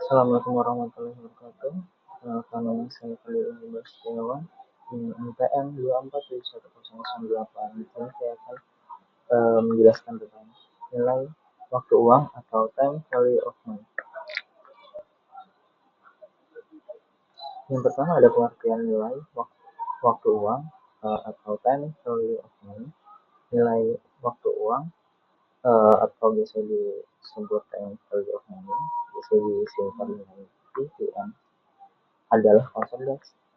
Assalamualaikum warahmatullahi wabarakatuh. Nama saya Khalil Bastiawan dengan NPM 247108. Di sini saya akan menjelaskan tentang nilai waktu uang atau time value of money. Yang pertama ada pengertian nilai waktu uang atau time value of money. Nilai waktu uang atau biasa disebut time value of money, biasa disingkat dengan TVM, adalah konsep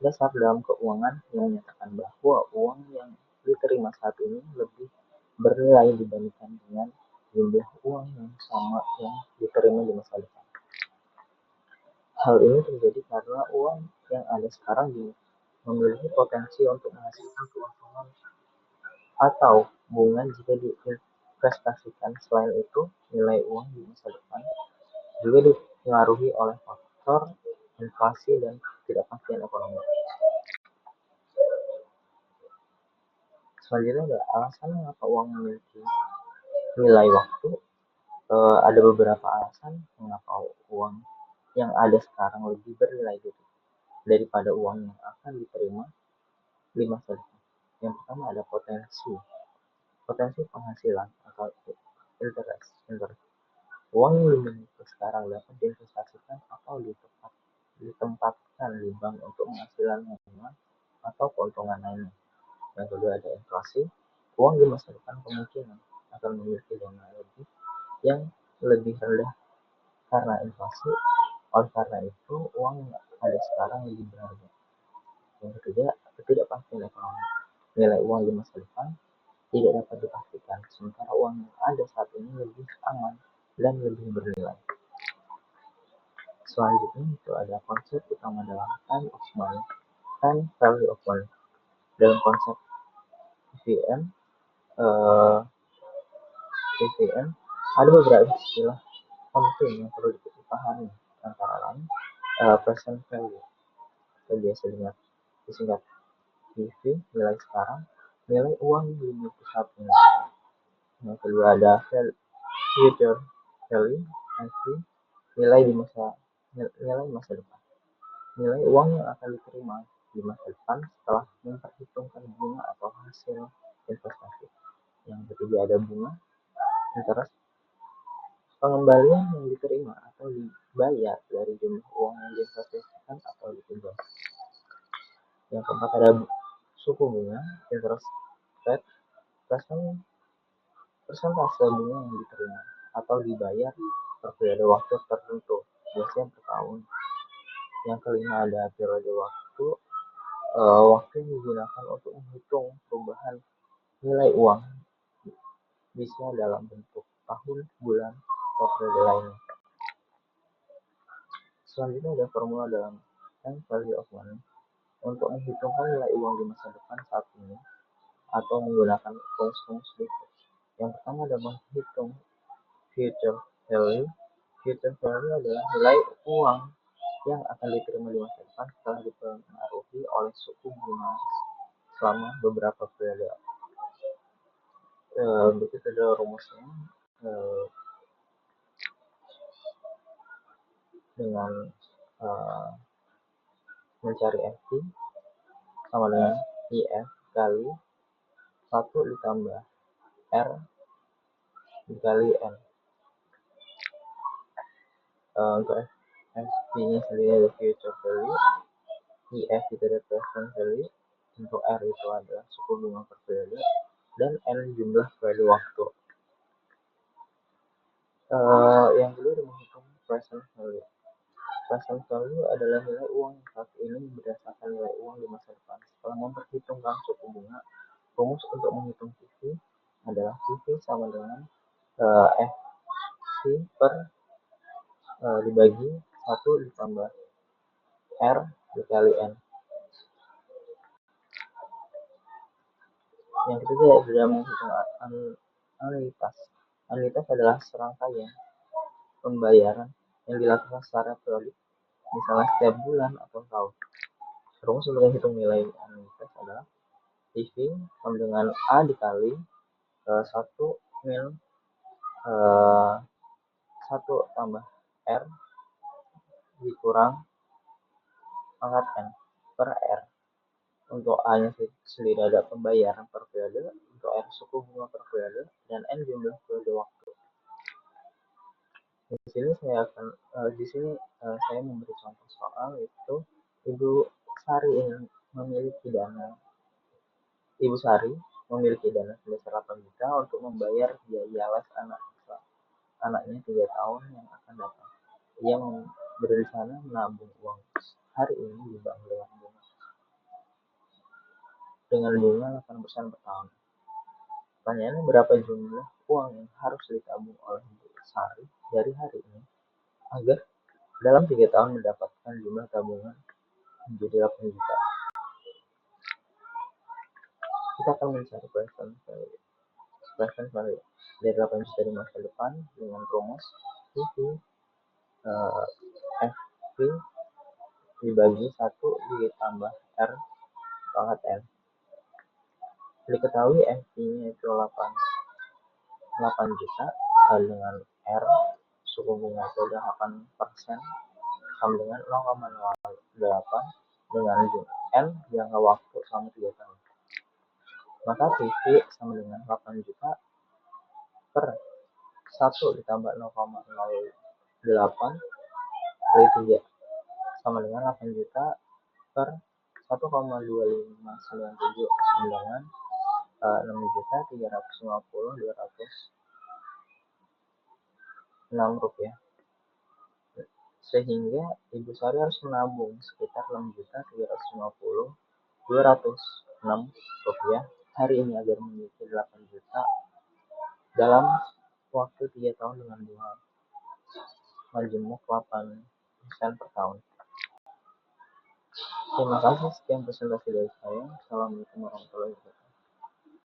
dasar dalam keuangan yang menyatakan bahwa uang yang diterima saat ini lebih bernilai dibandingkan dengan jumlah uang yang sama yang diterima di masa depan. Hal ini terjadi karena uang yang ada sekarang memiliki potensi untuk menghasilkan keuntungan atau bunga jika diinvestasikan. Selain itu, nilai uang di masa depan juga dipengaruhi oleh faktor inflasi dan ketidakpastian ekonomi. Selanjutnya ada alasan mengapa uang memiliki nilai waktu. Ada beberapa alasan mengapa uang yang ada sekarang lebih bernilai daripada uang yang akan diterima di masa depan. Yang pertama ada potensi penghasilan atau interest. Uang yang dimiliki sekarang dapat diinvestasikan atau ditempatkan di bank untuk menghasilkan bunga atau keuntungan lainnya. Yang kedua ada inflasi. Uang di masa depan kemungkinan akan memiliki dana lebih yang lebih rendah karena inflasi. Oleh karena itu, uang yang ada sekarang lebih berharga. Yang ketiga, ketidakpastian ekonomi. Nilai uang di masa depan tidak dapat dipastikan, sementara uang yang ada saat ini lebih aman dan lebih bernilai. Selanjutnya itu ada konsep utama dalam time of money, time value of money. Dalam konsep TVM, ada beberapa istilah penting yang perlu dipahami, antara lain present value, atau biasa disingkat PV, nilai sekarang, nilai uang yang dimiliki saat ini. Yang kedua ada future value, NV, nilai masa depan, nilai uang yang akan diterima di masa depan setelah memperhitungkan bunga atau hasil investasi. Yang ketiga ada bunga, interest, pengembalian yang diterima atau dibayar dari jumlah uang yang diinvestasikan atau dipinjam. Yang keempat ada suku bunga, interest rate, persentase bunga yang diterima atau dibayar per periode waktu tertentu, biasanya per tahun. Yang kelima ada periode waktu yang digunakan untuk menghitung perubahan nilai uang, bisa dalam bentuk tahun, bulan, atau periode lainnya. Selanjutnya ada formula dalam time value of money untuk menghitungkan nilai uang di masa depan saat ini atau menggunakan rumus berikut. Yang pertama ada menghitung future value. Future value adalah nilai uang yang akan diterima di masa depan setelah dipengaruhi oleh suku bunga selama beberapa periode. Berikut ada rumusnya. Dengan mencari FT sama dengan IF kali 1 ditambah R dikali N. Untuk FT-nya sendiri ada future value, IF itu ada present value, untuk R itu adalah suku bunga per periode, dan N jumlah periode waktu. Yang kedua ada menghitung present value. Present value adalah nilai uang saat ini berdasarkan nilai uang di masa depan setelah memperhitungkan suku bunga. Rumus untuk menghitung PV adalah PV sama dengan FV per dibagi 1 ditambah R dikali N. Yang ketiga adalah menghitung anuitas. Anuitas adalah serangkaian pembayaran yang dilakukan secara periodik, misalnya setiap bulan atau tahun. Rumus untuk menghitung nilai anuitas adalah PV sama dengan A dikali 1 min 1 tambah R dikurang pangkat N per R. Untuk A-nya sendiri ada pembayaran per periode, untuk R suku bunga per periode, dan N jumlah periode waktu. Di sini saya memberi contoh soal itu Ibu Sari memiliki dana. Ibu Sari memiliki dana sebesar 8 juta untuk membayar biaya les anaknya 3 tahun yang akan datang. Ia berencana menabung uang hari ini di bank dengan bunga 8% per tahun. Pertanyaannya, berapa jumlah uang yang harus ditabung oleh Bu Sari dari hari ini agar dalam 3 tahun mendapatkan jumlah tabungan menjadi 8 juta. Kita akan mencari present value dari 8 juta di masa depan dengan rumus FP dibagi 1 ditambah R pangkat N. Diketahui FP-nya itu 8 juta dengan R suku bunga itu 8% sama dengan 0,08 dengan N jangka waktu selama 3 tahun. Maka PV sama dengan 8 juta per 1 ditambah 0,08 kali 3 sama dengan 8 juta per 1,2597 dengan 6.350.206 rupiah. Sehingga Ibu Sari harus menabung sekitar 6.350.206 rupiah hari ini agar memiliki 8 juta dalam waktu 3 tahun dengan bunga majemuk 8% per tahun. Terima kasih, sekian presentasi dari saya. Assalamualaikum warahmatullahi wabarakatuh.